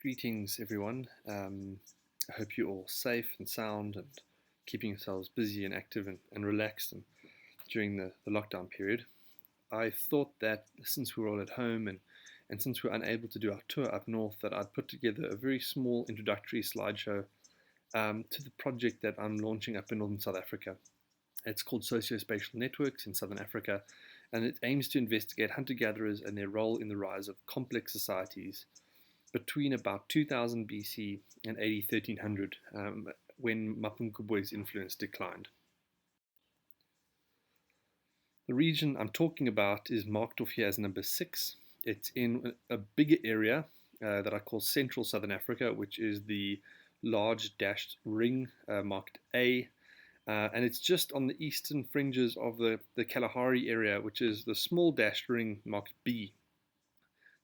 Greetings, everyone. I hope you're all safe and sound and keeping yourselves busy and active and relaxed during the lockdown period. I thought that since we were all at home and since we were unable to do our tour up north, that I'd put together a very small introductory slideshow to the project that I'm launching up in northern South Africa. It's called Socio-spatial Networks in Southern Africa, and it aims to investigate hunter-gatherers and their role in the rise of complex societies between about 2000 BC and AD 1300, when Mapungubwe's influence declined. The region I'm talking about is marked off here as number 6. It's in a bigger area that I call Central Southern Africa, which is the large dashed ring marked A, and it's just on the eastern fringes of the Kalahari area, which is the small dashed ring marked B.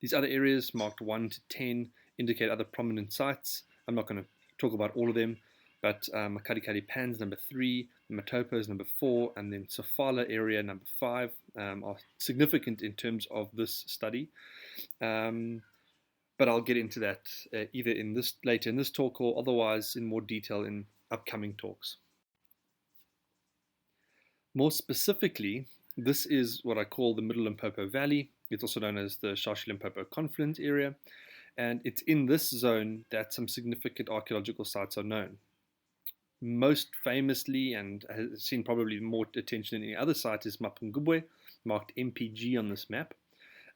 These other areas marked 1 to 10 indicate other prominent sites. I'm not going to talk about all of them, but Makadikali Pan's number 3, Matopo is number 4, and then Sofala area number 5 are significant in terms of this study. But I'll get into that either later in this talk or otherwise in more detail in upcoming talks. More specifically, this is what I call the Middle Limpopo Valley. It's also known as the Shashi-Limpopo Confluence area, and it's in this zone that some significant archaeological sites are known. Most famously, and has seen probably more attention than any other site, is Mapungubwe, marked MPG on this map.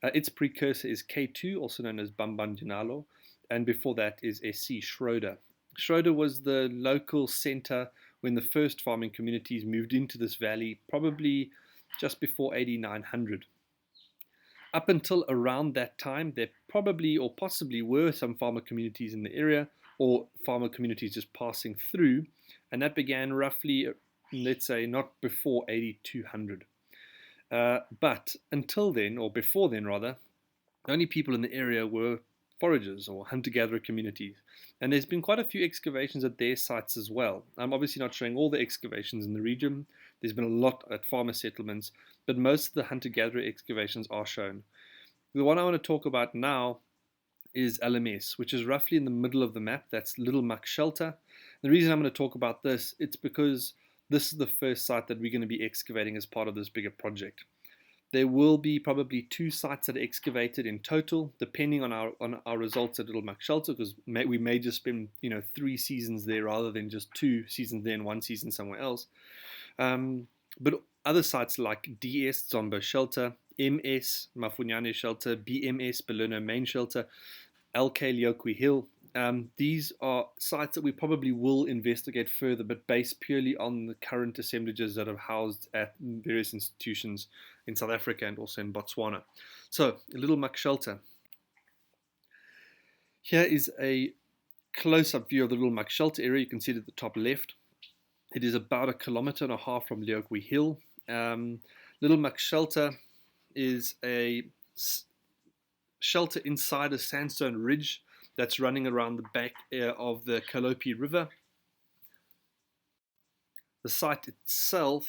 Its precursor is K2, also known as Bambanjanalo, and before that is SC Schroeder. Schroeder was the local center when the first farming communities moved into this valley, probably just before AD 900. Up until around that time, there probably or possibly were some farmer communities in the area, or farmer communities just passing through, and that began roughly, let's say, not before AD 200. But until then, or before then rather, the only people in the area were foragers or hunter-gatherer communities. And there's been quite a few excavations at their sites as well. I'm obviously not showing all the excavations in the region. There's been a lot at farmer settlements, but most of the hunter-gatherer excavations are shown. The one I want to talk about now is LMS, which is roughly in the middle of the map. That's Little Muck Shelter. The reason I'm going to talk about this, it's because this is the first site that we're going to be excavating as part of this bigger project. There will be probably 2 sites that are excavated in total, depending on our results at Little Muck Shelter, because we may just spend 3 seasons there rather than just 2 seasons there and 1 season somewhere else. But other sites like DS Zombo Shelter, MS Mafunyane Shelter, BMS Belerno Main Shelter, LK Liokwe Hill. These are sites that we probably will investigate further, but based purely on the current assemblages that are housed at various institutions in South Africa and also in Botswana. So, Little Muck Shelter. Here is a close-up view of the Little Muck Shelter area. You can see it at the top left. It is about 1.5 kilometers from Liokwe Hill. Little Muck Shelter is a shelter inside a sandstone ridge that's running around the back of the Kalopi River. The site itself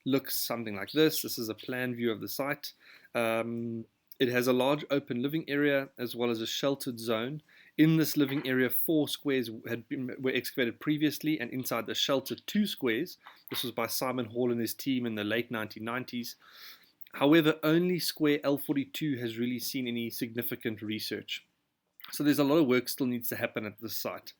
looks something like this. This is a plan view of the site. It has a large open living area as well as a sheltered zone. In this living area, 4 squares were excavated previously, and inside the shelter, 2 squares. This was by Simon Hall and his team in the late 1990s. However, only square L42 has really seen any significant research. So there's a lot of work still needs to happen at this site.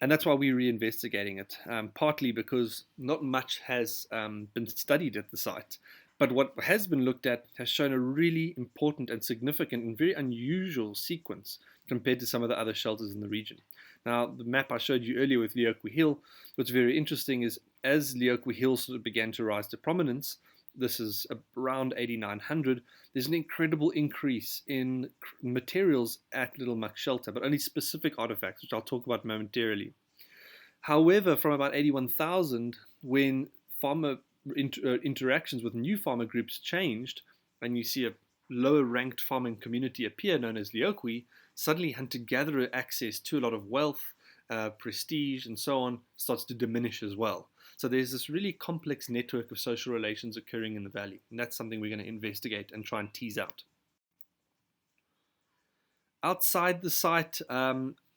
And that's why we're reinvestigating it, partly because not much has been studied at the site. But what has been looked at has shown a really important and significant and very unusual sequence compared to some of the other shelters in the region. Now, the map I showed you earlier with Liokwe Hill, what's very interesting is as Liokwe Hill sort of began to rise to prominence, this is around 8900, there's an incredible increase in materials at Little Muck Shelter, but only specific artifacts, which I'll talk about momentarily. However, from about 81,000, when farmer interactions with new farmer groups changed, and you see a lower ranked farming community appear known as Liokwe, suddenly hunter-gatherer access to a lot of wealth, prestige, and so on starts to diminish as well. So there's this really complex network of social relations occurring in the valley, and that's something we're going to investigate and try and tease out. Outside the site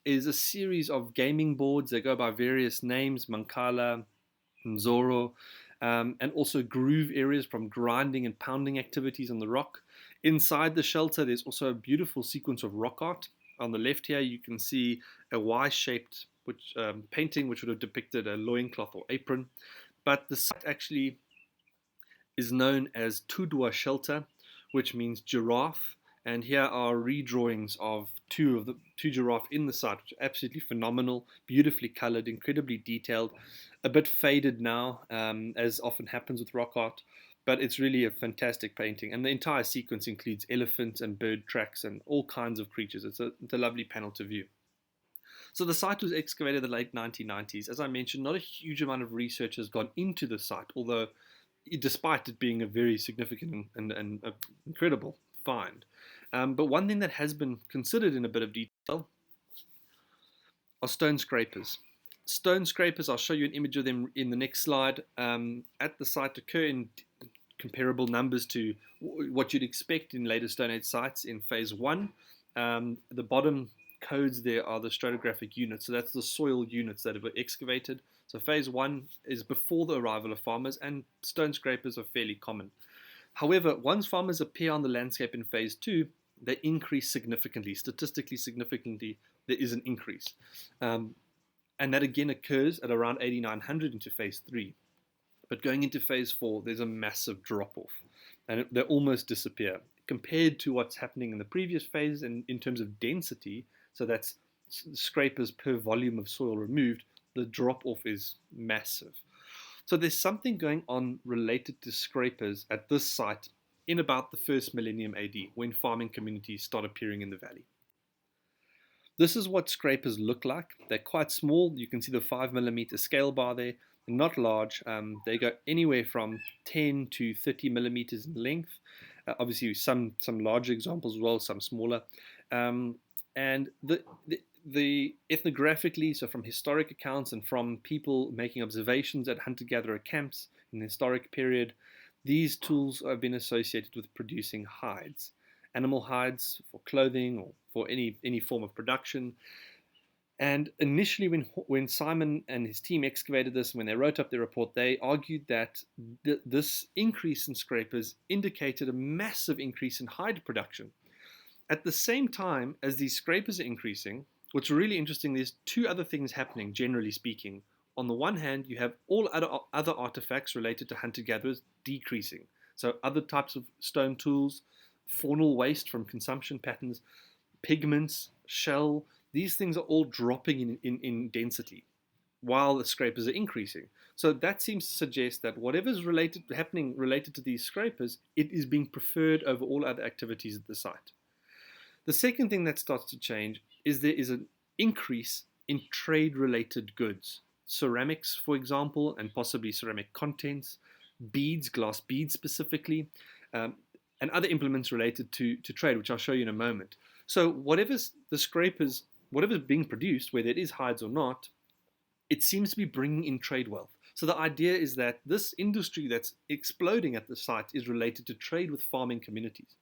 is a series of gaming boards. They go by various names: Mancala, Nzoro, and also groove areas from grinding and pounding activities on the rock. Inside the shelter, there's also a beautiful sequence of rock art. On the left here, you can see a Y-shaped painting, which would have depicted a loincloth or apron. But the site actually is known as Tudwa Shelter, which means giraffe. And here are redrawings of two giraffe in the site, which are absolutely phenomenal, beautifully colored, incredibly detailed, a bit faded now, as often happens with rock art, but it's really a fantastic painting. And the entire sequence includes elephants and bird tracks and all kinds of creatures. It's a lovely panel to view. So the site was excavated in the late 1990s. As I mentioned, not a huge amount of research has gone into the site, although despite it being a very significant and incredible find. But one thing that has been considered in a bit of detail are stone scrapers. Stone scrapers, I'll show you an image of them in the next slide, at the site occur in comparable numbers to what you'd expect in later Stone Age sites in phase 1. The bottom codes there are the stratigraphic units, so that's the soil units that have been excavated. So phase 1 is before the arrival of farmers, and stone scrapers are fairly common. However, once farmers appear on the landscape in phase 2, they increase significantly. Statistically significantly, there is an increase. And that again occurs at around 8900 into phase 3. But going into phase 4, there's a massive drop-off, and they almost disappear. Compared to what's happening in the previous phase in terms of density, so that's scrapers per volume of soil removed, the drop-off is massive. So there's something going on related to scrapers at this site in about the first millennium AD, when farming communities start appearing in the valley. This is what scrapers look like. They're quite small. You can see the 5mm scale bar there. They're not large. They go anywhere from 10 to 30 millimeters in length. Obviously, some larger examples as well, some smaller. And the ethnographically, so from historic accounts and from people making observations at hunter-gatherer camps in the historic period, these tools have been associated with producing hides, animal hides for clothing or for any form of production. And initially, when Simon and his team excavated this, when they wrote up their report, they argued that this increase in scrapers indicated a massive increase in hide production. At the same time as these scrapers are increasing, what's really interesting, there's two other things happening, generally speaking. On the one hand, you have all other artifacts related to hunter-gatherers decreasing. So other types of stone tools, faunal waste from consumption patterns, pigments, shell, these things are all dropping in density while the scrapers are increasing. So that seems to suggest that whatever's happening related to these scrapers, it is being preferred over all other activities at the site. The second thing that starts to change is there is an increase in trade-related goods. Ceramics, for example, and possibly ceramic contents, beads, glass beads specifically, and other implements related to trade, which I'll show you in a moment. So whatever's being produced, whether it is hides or not, it seems to be bringing in trade wealth. So the idea is that this industry that's exploding at the site is related to trade with farming communities.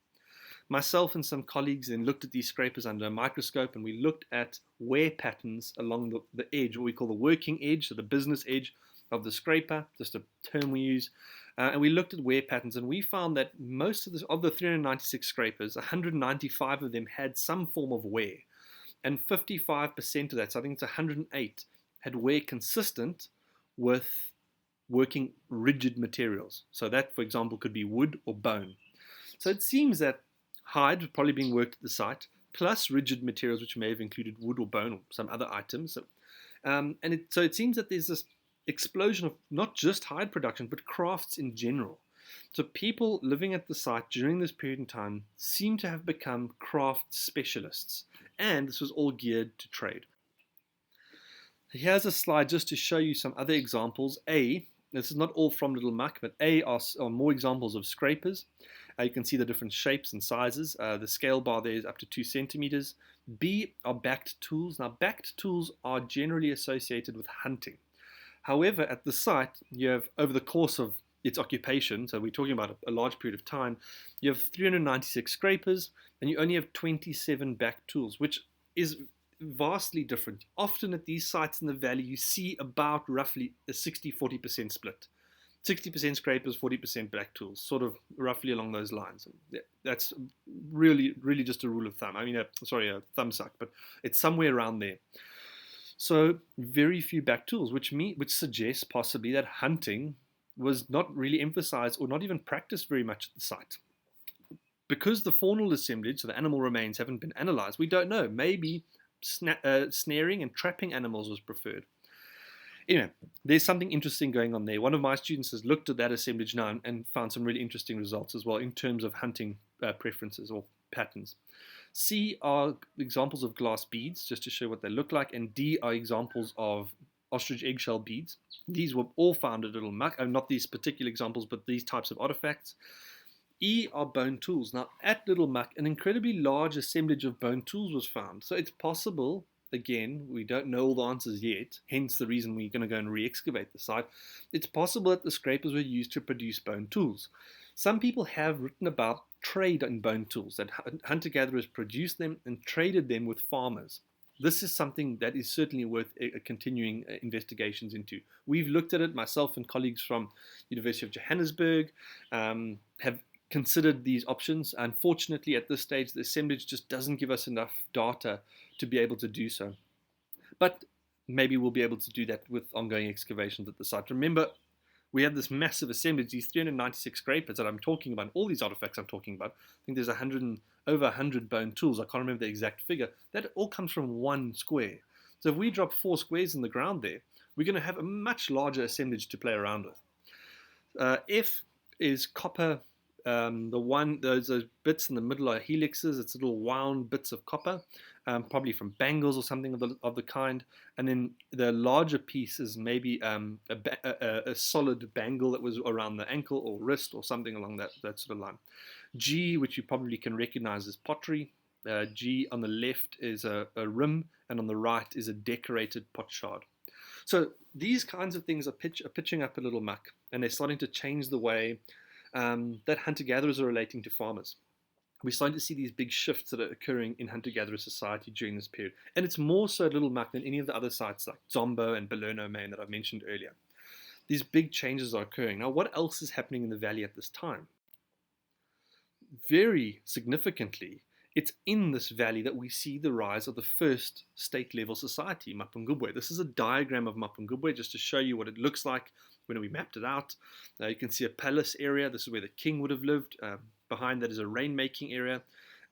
Myself and some colleagues then looked at these scrapers under a microscope, and we looked at wear patterns along the edge, what we call the working edge, so the business edge of the scraper, just a term we use. And we looked at wear patterns, and we found that most of the 396 scrapers, 195 of them had some form of wear. And 55% of that, so I think it's 108, had wear consistent with working rigid materials. So that, for example, could be wood or bone. So it seems that hide was probably being worked at the site, plus rigid materials, which may have included wood or bone or some other items. So it seems that there's this explosion of not just hide production, but crafts in general. So people living at the site during this period in time seem to have become craft specialists, and this was all geared to trade. Here's a slide just to show you some other examples. This is not all from Little Muck, but are more examples of scrapers. You can see the different shapes and sizes. The scale bar there is up to 2 centimeters. B are backed tools. Now, backed tools are generally associated with hunting. However, at the site, you have, over the course of its occupation, so we're talking about a large period of time, you have 396 scrapers and you only have 27 back tools, which is vastly different. Often at these sites in the valley, you see about roughly a 60-40% split. 60% scrapers, 40% back tools, sort of roughly along those lines. That's really, really just a rule of thumb. I mean, a thumb suck, but it's somewhere around there. So very few back tools, which suggests possibly that hunting was not really emphasized or not even practiced very much at the site. Because the faunal assemblage, so the animal remains, haven't been analyzed, we don't know. Maybe snaring and trapping animals was preferred. Anyway, there's something interesting going on there. One of my students has looked at that assemblage now and found some really interesting results as well in terms of hunting preferences or patterns. C are examples of glass beads, just to show what they look like, and D are examples of ostrich eggshell beads. These were all found at Little Muck, not these particular examples, but these types of artifacts. E are bone tools. Now, at Little Muck, an incredibly large assemblage of bone tools was found. So it's possible, again, we don't know all the answers yet, hence the reason we're going to go and re-excavate the site. It's possible that the scrapers were used to produce bone tools. Some people have written about trade in bone tools, that hunter-gatherers produced them and traded them with farmers. This is something that is certainly worth continuing investigations into. We've looked at it, myself and colleagues from University of Johannesburg have considered these options. Unfortunately, at this stage, the assemblage just doesn't give us enough data to be able to do so. But maybe we'll be able to do that with ongoing excavations at the site. Remember, we have this massive assemblage, these 396 scrapers that I'm talking about, all these artifacts I'm talking about. I think there's over 100 bone tools. I can't remember the exact figure. That all comes from one square. So if we drop 4 squares in the ground there, we're going to have a much larger assemblage to play around with. F is copper. Those bits in the middle are helixes. It's little wound bits of copper, probably from bangles or something of the kind. And then the larger piece is maybe a solid bangle that was around the ankle or wrist or something along that sort of line. G, which you probably can recognize as pottery. G on the left is a rim, and on the right is a decorated pot shard. So these kinds of things are pitching up a Little Muck, and they're starting to change the way that hunter-gatherers are relating to farmers. We're starting to see these big shifts that are occurring in hunter-gatherer society during this period. And it's more so at Little Muck than any of the other sites like Zombo and Balerno Main that I've mentioned earlier. These big changes are occurring. Now, what else is happening in the valley at this time? Very significantly, it's in this valley that we see the rise of the first state-level society, Mapungubwe. This is a diagram of Mapungubwe just to show you what it looks like when we mapped it out. You can see a palace area. This is where the king would have lived. Behind that is a rain-making area.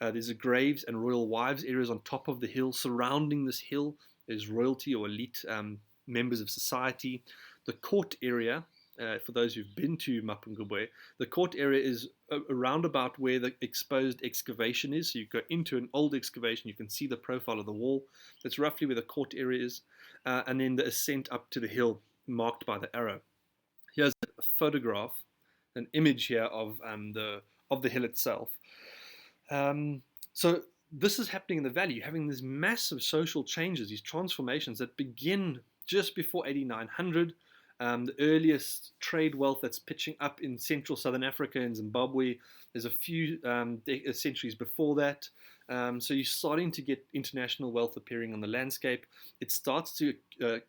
There's a graves and royal wives areas on top of the hill. Surrounding this hill is royalty or elite members of society. The court area, for those who've been to Mapungubwe, the court area is around about where the exposed excavation is. So you go into an old excavation, you can see the profile of the wall. That's roughly where the court area is. And then the ascent up to the hill marked by the arrow. Here's a photograph, an image here of the hill itself. So this is happening in the valley. You're having these massive social changes, these transformations that begin just before 8900. The earliest trade wealth that's pitching up in central southern Africa and Zimbabwe. There's a few centuries before that. So you're starting to get international wealth appearing on the landscape. It starts to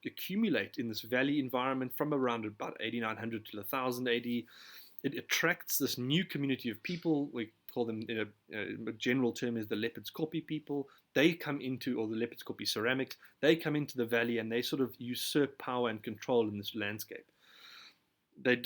accumulate in this valley environment from around about 8900 to 1000 AD. It attracts this new community of people. We call them, in a general term, is the Lepidskopi people. They come into, or the Lepidskopi ceramics, they come into the valley and they sort of usurp power and control in this landscape. They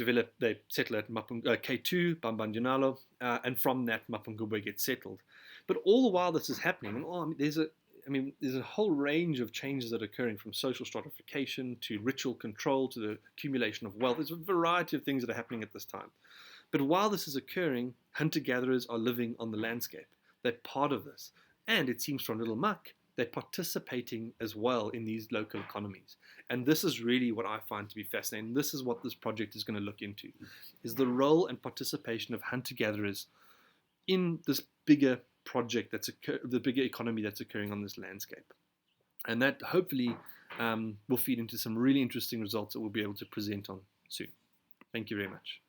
settle at K2, Bambanjanalo, and from that Mapungubwe gets settled. But all the while this is happening, there's a whole range of changes that are occurring, from social stratification to ritual control to the accumulation of wealth. There's a variety of things that are happening at this time. But while this is occurring, hunter-gatherers are living on the landscape. They're part of this. And it seems from Little Muck, they're participating as well in these local economies. And this is really what I find to be fascinating. This is what this project is going to look into, is the role and participation of hunter-gatherers in this bigger project, the bigger economy that's occurring on this landscape. And that hopefully will feed into some really interesting results that we'll be able to present on soon. Thank you very much.